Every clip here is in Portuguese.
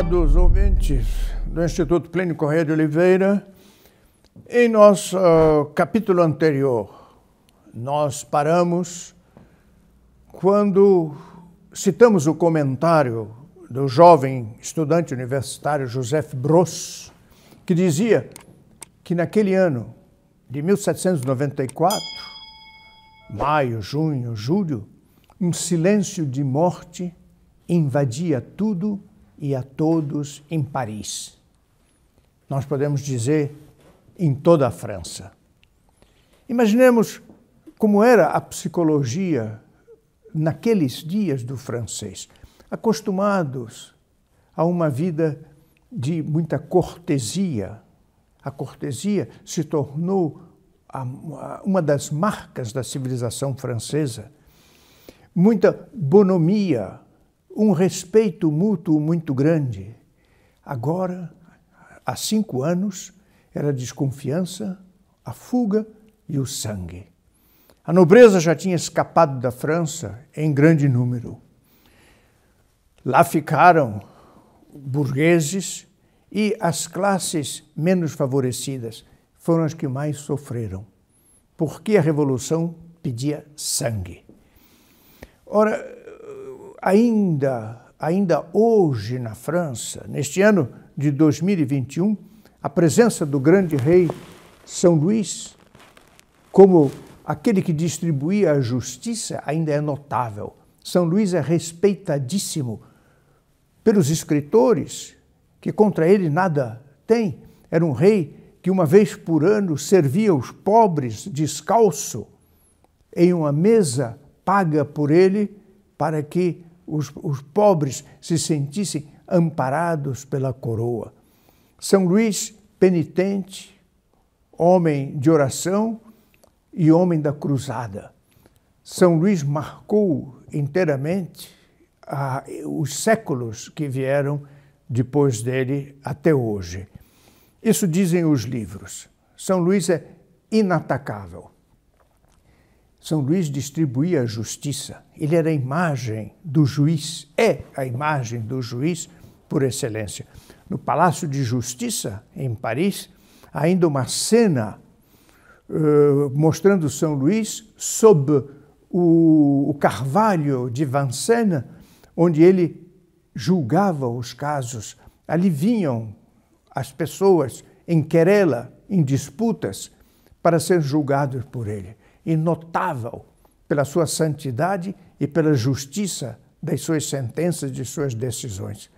Amados ouvintes do Instituto Plínio Corrêa de Oliveira, em nosso capítulo anterior, nós paramos quando citamos o comentário do jovem estudante universitário Joseph Bross, que dizia que naquele ano de 1794, maio, junho, julho, um silêncio de morte invadia tudo e a todos em Paris. Nós podemos dizer em toda a França. Imaginemos como era a psicologia naqueles dias do francês, acostumados a uma vida de muita cortesia. A cortesia se tornou uma das marcas da civilização francesa. Muita bonomia, um respeito mútuo muito grande. Agora, há 5 anos, era a desconfiança, a fuga e o sangue. A nobreza já tinha escapado da França em grande número. Lá ficaram burgueses e as classes menos favorecidas foram as que mais sofreram, porque a Revolução pedia sangue. Ora, ainda hoje na França, neste ano de 2021, a presença do grande rei São Luís, como aquele que distribuía a justiça, ainda é notável. São Luís é respeitadíssimo pelos escritores, que contra ele nada tem. Era um rei que uma vez por ano servia os pobres descalço em uma mesa paga por ele para que os pobres se sentissem amparados pela coroa. São Luís, penitente, homem de oração e homem da cruzada. São Luís marcou inteiramente os séculos que vieram depois dele até hoje. Isso dizem os livros. São Luís é inatacável. São Luís distribuía a justiça. Ele era a imagem do juiz, é a imagem do juiz por excelência. No Palácio de Justiça, em Paris, há ainda uma cena mostrando São Luís sob o carvalho de Vincennes, onde ele julgava os casos. Ali vinham as pessoas em querela, em disputas, para ser julgados por ele. E notável pela sua santidade e pela justiça das suas sentenças, de suas decisões.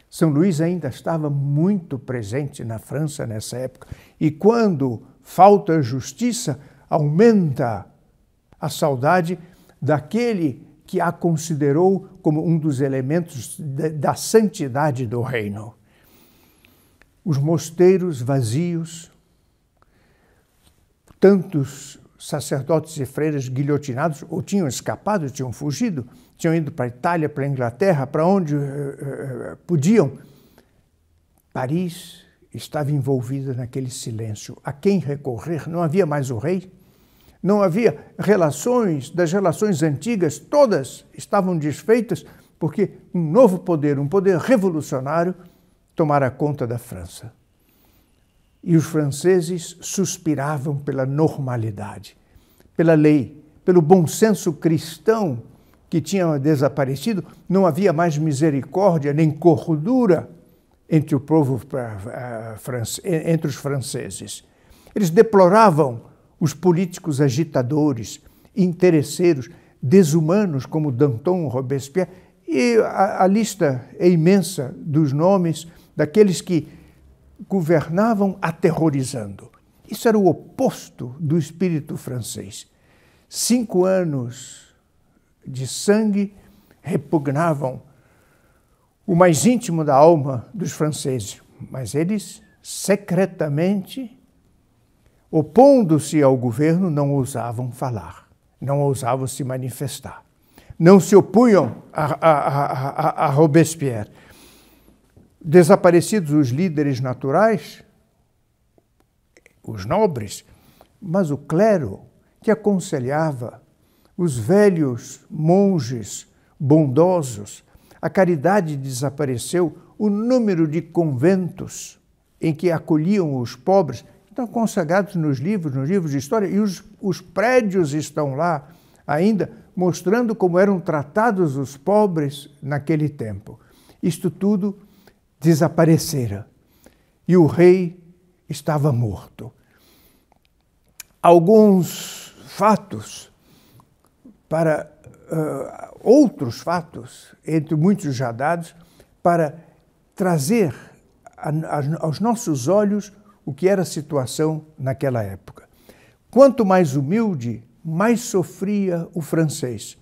São Luís ainda estava muito presente na França nessa época. E quando falta justiça, aumenta a saudade daquele que a considerou como um dos elementos da santidade do reino. Os mosteiros vazios, tantos sacerdotes e freiras guilhotinados, ou tinham escapado, tinham fugido, tinham ido para a Itália, para a Inglaterra, para onde podiam. Paris estava envolvida naquele silêncio. A quem recorrer? Não havia mais o rei, não havia relações, das relações antigas, todas estavam desfeitas, porque um novo poder, um poder revolucionário, tomara conta da França. E os franceses suspiravam pela normalidade, pela lei, pelo bom senso cristão que tinha desaparecido. Não havia mais misericórdia nem cordura entre o povo entre os franceses. Eles deploravam os políticos agitadores, interesseiros, desumanos como Danton, Robespierre, e a lista é imensa dos nomes daqueles que governavam aterrorizando. Isso era o oposto do espírito francês. 5 anos de sangue repugnavam o mais íntimo da alma dos franceses, mas eles, secretamente, opondo-se ao governo, não ousavam falar, não ousavam se manifestar, não se opunham a Robespierre. Desaparecidos os líderes naturais, os nobres, mas o clero que aconselhava, os velhos monges bondosos, a caridade desapareceu, o número de conventos em que acolhiam os pobres, estão consagrados nos livros de história, e os prédios estão lá ainda, mostrando como eram tratados os pobres naquele tempo. Isto tudo desaparecera, e o rei estava morto. Alguns fatos, outros fatos, entre muitos já dados, para trazer aos nossos olhos o que era a situação naquela época. Quanto mais humilde, mais sofria o francês.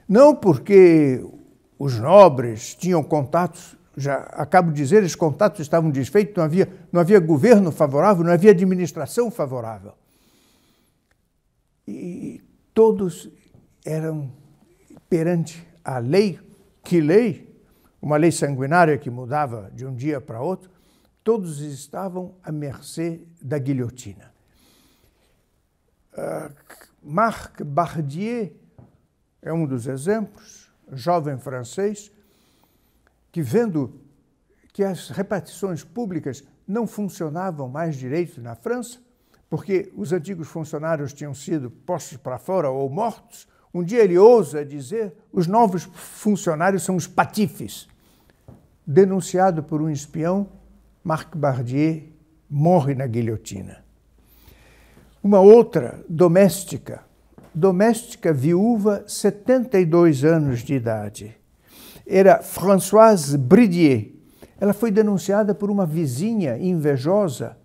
Não porque os nobres tinham contatos, já acabo de dizer, os contatos estavam desfeitos, não havia governo favorável, não havia administração favorável. E todos eram perante a lei, que lei? Uma lei sanguinária que mudava de um dia para outro, todos estavam à mercê da guilhotina. Marc Bardier é um dos exemplos, jovem francês, que vendo que as repartições públicas não funcionavam mais direito na França, porque os antigos funcionários tinham sido postos para fora ou mortos, um dia ele ousa dizer: os novos funcionários são os patifes. Denunciado por um espião, Marc Bardier morre na guilhotina. Uma outra, doméstica viúva, 72 anos de idade. Era Françoise Bridier. Ela foi denunciada por uma vizinha invejosa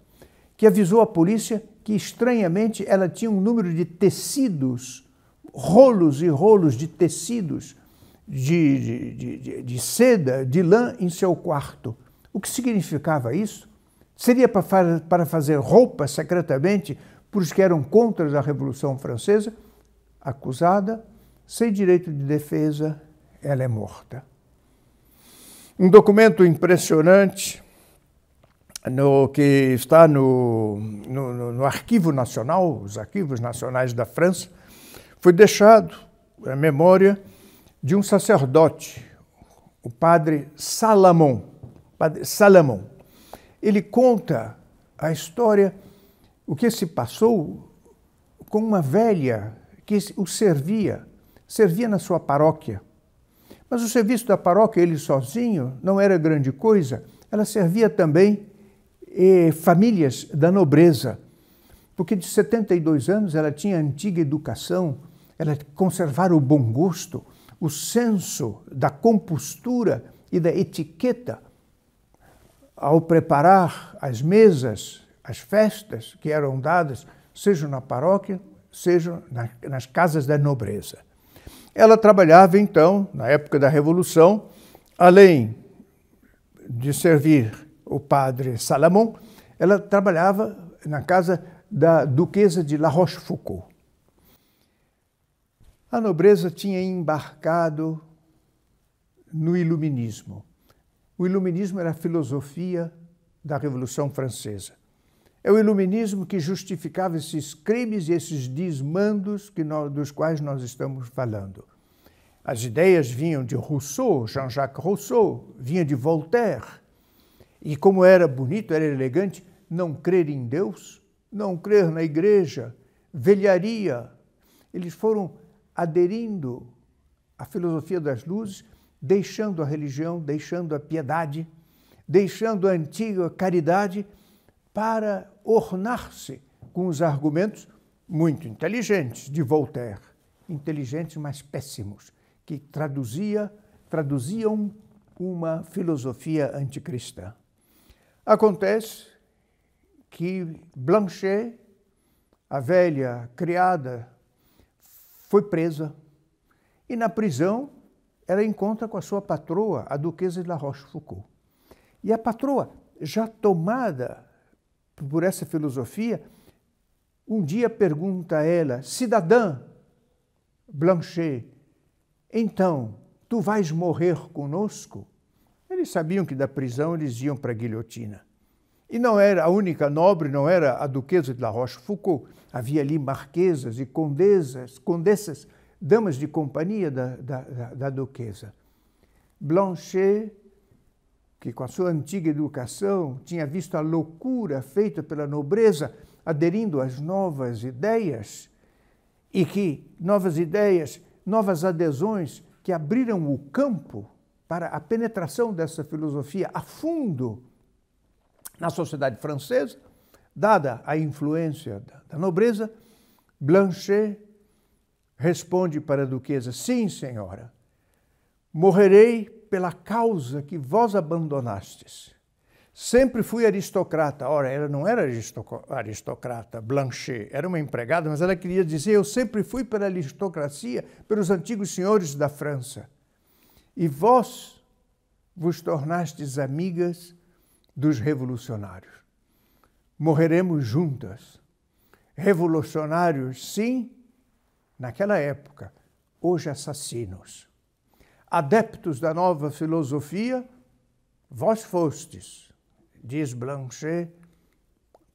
que avisou a polícia que, estranhamente, ela tinha um número de tecidos, rolos e rolos de tecidos, de seda, de lã em seu quarto. O que significava isso? Seria para fazer roupa secretamente para os que eram contra a Revolução Francesa? Acusada, sem direito de defesa, ela é morta. Um documento impressionante que está no Arquivo Nacional, os Arquivos Nacionais da França, foi deixado à memória de um sacerdote, o padre Salamon. Ele conta a história, o que se passou com uma velha que o servia na sua paróquia. Mas o serviço da paróquia, ele sozinho, não era grande coisa. Ela servia também famílias da nobreza, porque de 72 anos ela tinha antiga educação, ela conservara o bom gosto, o senso da compostura e da etiqueta ao preparar as mesas, as festas que eram dadas, seja na paróquia, seja nas casas da nobreza. Ela trabalhava, então, na época da Revolução, além de servir o padre Salamon, ela trabalhava na casa da duquesa de La Rochefoucauld. A nobreza tinha embarcado no iluminismo. O iluminismo era a filosofia da Revolução Francesa. É o iluminismo que justificava esses crimes e esses desmandos dos quais nós estamos falando. As ideias vinham de Rousseau, Jean-Jacques Rousseau, vinham de Voltaire. E como era bonito, era elegante, não crer em Deus, não crer na igreja, velharia. Eles foram aderindo à filosofia das luzes, deixando a religião, deixando a piedade, deixando a antiga caridade para ornar-se com os argumentos muito inteligentes de Voltaire, inteligentes, mas péssimos, que traduziam uma filosofia anticristã. Acontece que Blanchet, a velha criada, foi presa e na prisão ela encontra com a sua patroa, a duquesa de La Rochefoucauld. E a patroa, já tomada por essa filosofia, um dia pergunta a ela: cidadã Blanchet, então, tu vais morrer conosco? Eles sabiam que da prisão eles iam para a guilhotina. E não era a única nobre, não era a duquesa de La Rochefoucauld. Havia ali marquesas e condessas, damas de companhia da duquesa. Blanchet que com a sua antiga educação tinha visto a loucura feita pela nobreza aderindo às novas ideias, e que novas ideias, novas adesões que abriram o campo para a penetração dessa filosofia a fundo na sociedade francesa, dada a influência da nobreza, Blanchet responde para a duquesa: sim, senhora, morrerei pela causa que vós abandonastes. Sempre fui aristocrata. Ora, ela não era aristocrata, Blanchet, era uma empregada, mas ela queria dizer: eu sempre fui pela aristocracia, pelos antigos senhores da França. E vós vos tornastes amigas dos revolucionários. Morreremos juntas. Revolucionários, sim, naquela época, hoje assassinos. Adeptos da nova filosofia, vós fostes, diz Blanchet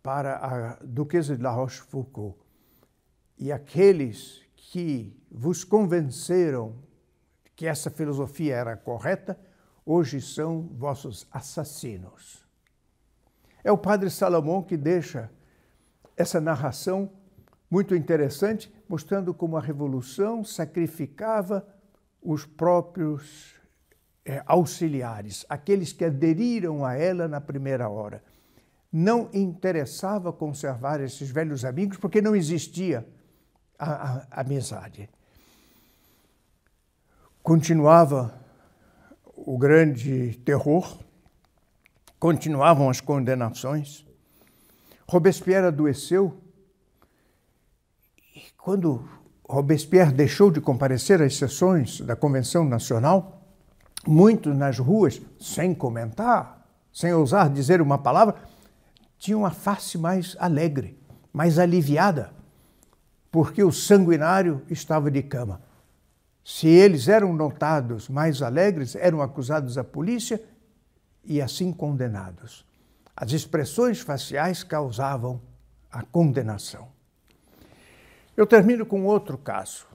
para a duquesa de La Rochefoucauld. E aqueles que vos convenceram que essa filosofia era correta, hoje são vossos assassinos. É o padre Salomão que deixa essa narração muito interessante, mostrando como a revolução sacrificava os próprios auxiliares, aqueles que aderiram a ela na primeira hora. Não interessava conservar esses velhos amigos, porque não existia a amizade. Continuava o grande terror, continuavam as condenações. Robespierre adoeceu. E quando Robespierre deixou de comparecer às sessões da Convenção Nacional, muitos nas ruas, sem comentar, sem ousar dizer uma palavra, tinham a face mais alegre, mais aliviada, porque o sanguinário estava de cama. Se eles eram notados mais alegres, eram acusados à polícia e assim condenados. As expressões faciais causavam a condenação. Eu termino com outro caso.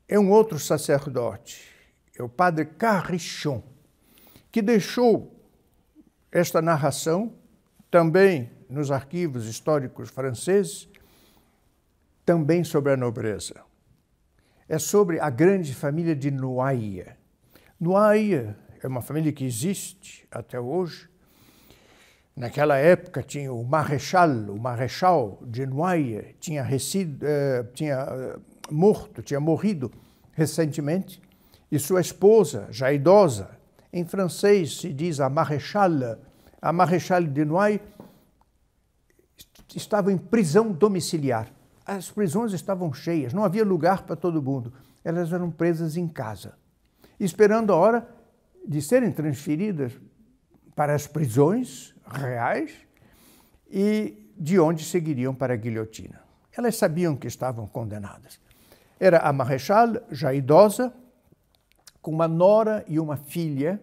É um outro sacerdote, é o padre Carrichon, que deixou esta narração também nos arquivos históricos franceses, também sobre a nobreza. É sobre a grande família de Noailles. Noailles é uma família que existe até hoje. Naquela época tinha o Marechal de Noailles, tinha morrido recentemente, e sua esposa, já idosa, em francês se diz a Marechal de Noailles, estava em prisão domiciliar. As prisões estavam cheias, não havia lugar para todo mundo. Elas eram presas em casa, esperando a hora de serem transferidas para as prisões reais e de onde seguiriam para a guilhotina. Elas sabiam que estavam condenadas. Era a Marechal, já idosa, com uma nora e uma filha.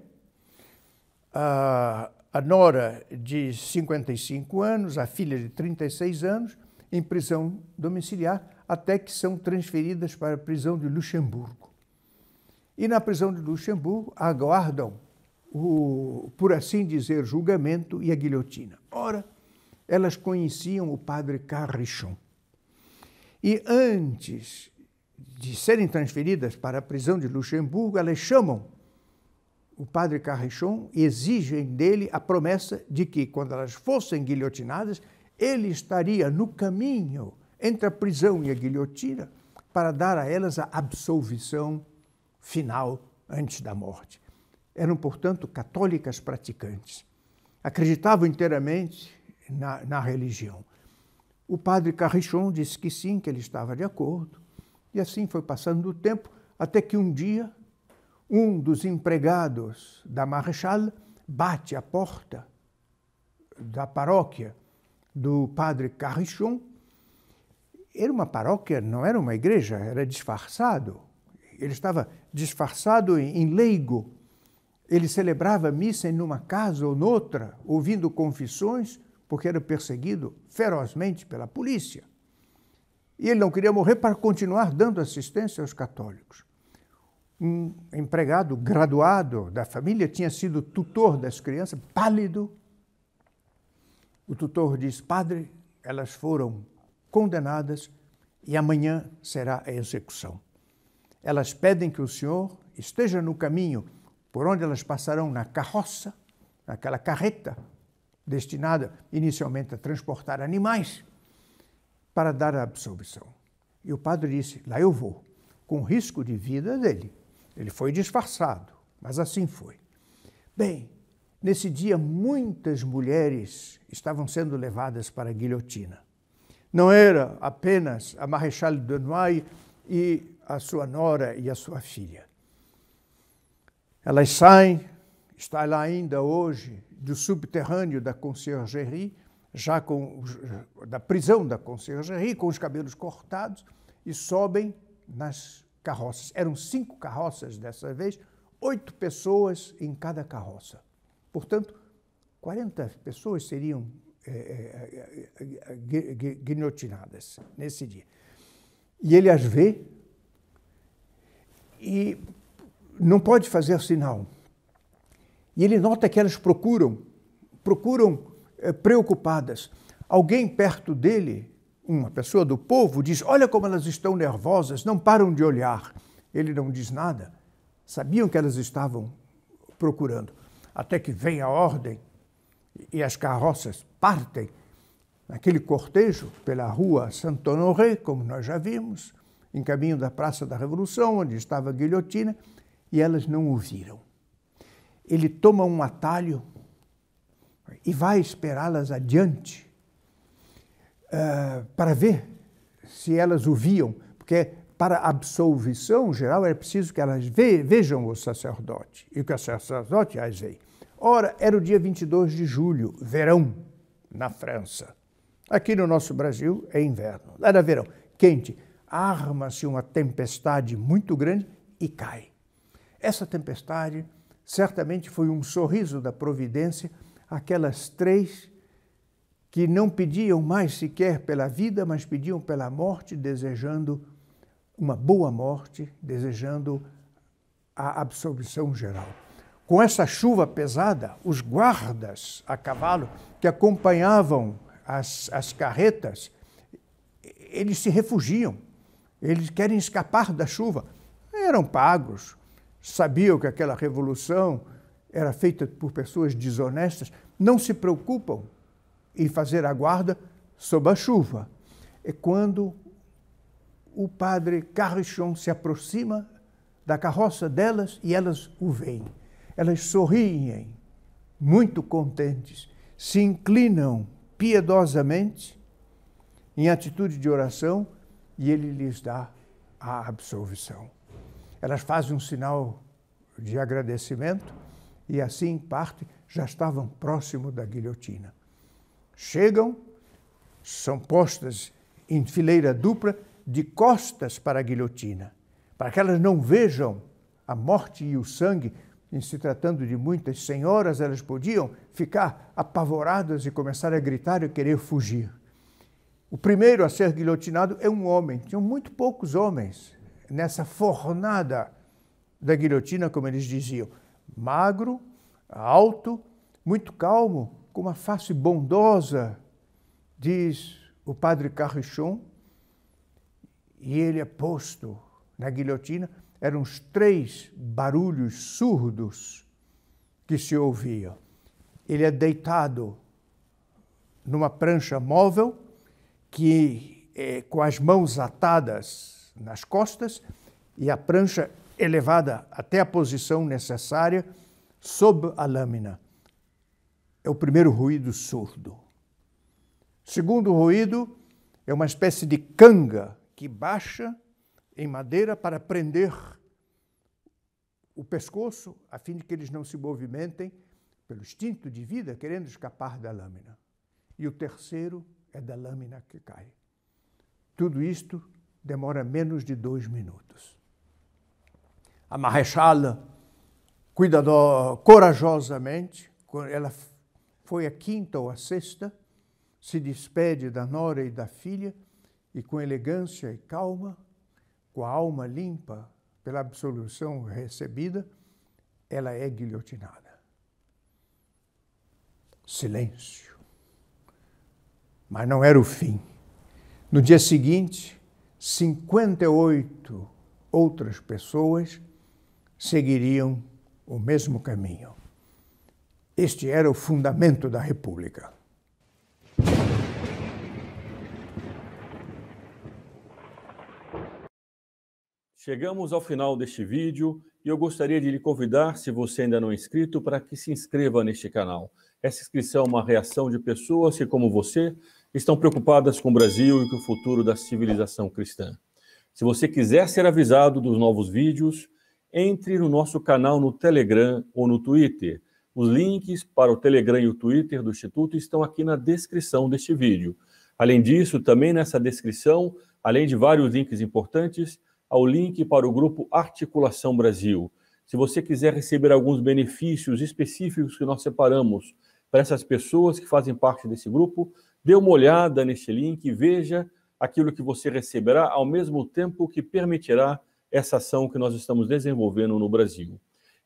A nora de 55 anos, a filha de 36 anos, em prisão domiciliar, até que são transferidas para a prisão de Luxemburgo. E na prisão de Luxemburgo aguardam o, por assim dizer, julgamento e a guilhotina. Ora, elas conheciam o padre Carrichon. E antes de serem transferidas para a prisão de Luxemburgo, elas chamam o padre Carrichon e exigem dele a promessa de que, quando elas fossem guilhotinadas, ele estaria no caminho entre a prisão e a guilhotina para dar a elas a absolvição final antes da morte. Eram, portanto, católicas praticantes. Acreditavam inteiramente na religião. O padre Carrichon disse que sim, que ele estava de acordo. E assim foi passando o tempo, até que um dia, um dos empregados da Marechal bate à porta da paróquia do padre Carrichon. Era uma paróquia, não era uma igreja, era disfarçado. Ele estava disfarçado em leigo. Ele celebrava missa em uma casa ou noutra, ouvindo confissões, porque era perseguido ferozmente pela polícia. E ele não queria morrer para continuar dando assistência aos católicos. Um empregado graduado da família tinha sido tutor das crianças, pálido. O tutor disse: padre, elas foram condenadas e amanhã será a execução. Elas pedem que o senhor esteja no caminho por onde elas passarão na carroça, naquela carreta destinada inicialmente a transportar animais, para dar a absolvição. E o padre disse: lá eu vou, com risco de vida dele. Ele foi disfarçado, mas assim foi. Bem, nesse dia muitas mulheres estavam sendo levadas para a guilhotina. Não era apenas a Maréchale de Noailles e a sua nora e a sua filha. Elas saem, está lá ainda hoje, do subterrâneo da conciergerie, da prisão da conciergerie, com os cabelos cortados, e sobem nas carroças. Eram 5 carroças dessa vez, 8 pessoas em cada carroça. Portanto, 40 pessoas seriam guilhotinadas nesse dia. E ele as vê e não pode fazer sinal. E ele nota que elas procuram preocupadas. Alguém perto dele, uma pessoa do povo, diz: olha como elas estão nervosas, não param de olhar. Ele não diz nada. Sabiam que elas estavam procurando. Até que vem a ordem e as carroças partem naquele cortejo pela rua Saint-Honoré, como nós já vimos, em caminho da Praça da Revolução, onde estava a guilhotina, e elas não o viram. Ele toma um atalho e vai esperá-las adiante para ver se elas o viam, porque para a absolvição geral era preciso que elas vejam o sacerdote, e que o sacerdote as veio. Ora, era o dia 22 de julho, verão, na França. Aqui no nosso Brasil é inverno. Lá era verão, quente. Arma-se uma tempestade muito grande e cai. Essa tempestade certamente foi um sorriso da providência àquelas 3 que não pediam mais sequer pela vida, mas pediam pela morte, desejando uma boa morte, desejando a absolvição geral. Com essa chuva pesada, os guardas a cavalo que acompanhavam as carretas, eles se refugiam, eles querem escapar da chuva. Eram pagos, sabiam que aquela revolução era feita por pessoas desonestas, não se preocupam em fazer a guarda sob a chuva. É quando o padre Carrichon se aproxima da carroça delas e elas o veem. Elas sorriem, muito contentes, se inclinam piedosamente em atitude de oração e ele lhes dá a absolvição. Elas fazem um sinal de agradecimento e assim partem, já estavam próximo da guilhotina. Chegam, são postas em fileira dupla de costas para a guilhotina, para que elas não vejam a morte e o sangue. Em se tratando de muitas senhoras, elas podiam ficar apavoradas e começar a gritar e querer fugir. O primeiro a ser guilhotinado é um homem. Tinham muito poucos homens nessa fornada da guilhotina, como eles diziam. Magro, alto, muito calmo, com uma face bondosa, diz o padre Carrichon, e ele é posto na guilhotina. Eram os 3 barulhos surdos que se ouviam. Ele é deitado numa prancha móvel, com as mãos atadas nas costas e a prancha elevada até a posição necessária sob a lâmina. É o primeiro ruído surdo. O segundo ruído é uma espécie de canga que baixa em madeira para prender o pescoço, a fim de que eles não se movimentem pelo instinto de vida, querendo escapar da lâmina. E o terceiro é da lâmina que cai. Tudo isto demora menos de 2 minutos. A Maréchale, corajosamente, ela foi a 5ª ou a 6ª, se despede da nora e da filha e com elegância e calma, com a alma limpa pela absolução recebida, ela é guilhotinada. Silêncio. Mas não era o fim. No dia seguinte, 58 outras pessoas seguiriam o mesmo caminho. Este era o fundamento da República. Chegamos ao final deste vídeo e eu gostaria de lhe convidar, se você ainda não é inscrito, para que se inscreva neste canal. Essa inscrição é uma reação de pessoas que, como você, estão preocupadas com o Brasil e com o futuro da civilização cristã. Se você quiser ser avisado dos novos vídeos, entre no nosso canal no Telegram ou no Twitter. Os links para o Telegram e o Twitter do Instituto estão aqui na descrição deste vídeo. Além disso, também nessa descrição, além de vários links importantes, há o link para o grupo Articulação Brasil. Se você quiser receber alguns benefícios específicos que nós separamos para essas pessoas que fazem parte desse grupo, dê uma olhada neste link e veja aquilo que você receberá ao mesmo tempo que permitirá essa ação que nós estamos desenvolvendo no Brasil.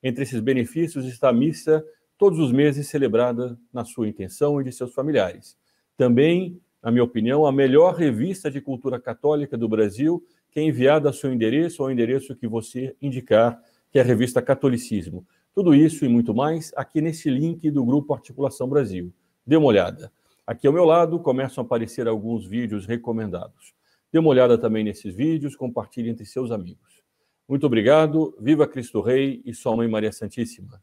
Entre esses benefícios está a missa todos os meses celebrada na sua intenção e de seus familiares. Também, na minha opinião, a melhor revista de cultura católica do Brasil, que é enviada ao seu endereço, ao endereço que você indicar, que é a revista Catolicismo. Tudo isso e muito mais aqui nesse link do Grupo Articulação Brasil. Dê uma olhada. Aqui ao meu lado começam a aparecer alguns vídeos recomendados. Dê uma olhada também nesses vídeos, compartilhe entre seus amigos. Muito obrigado, viva Cristo Rei e Sua Mãe Maria Santíssima.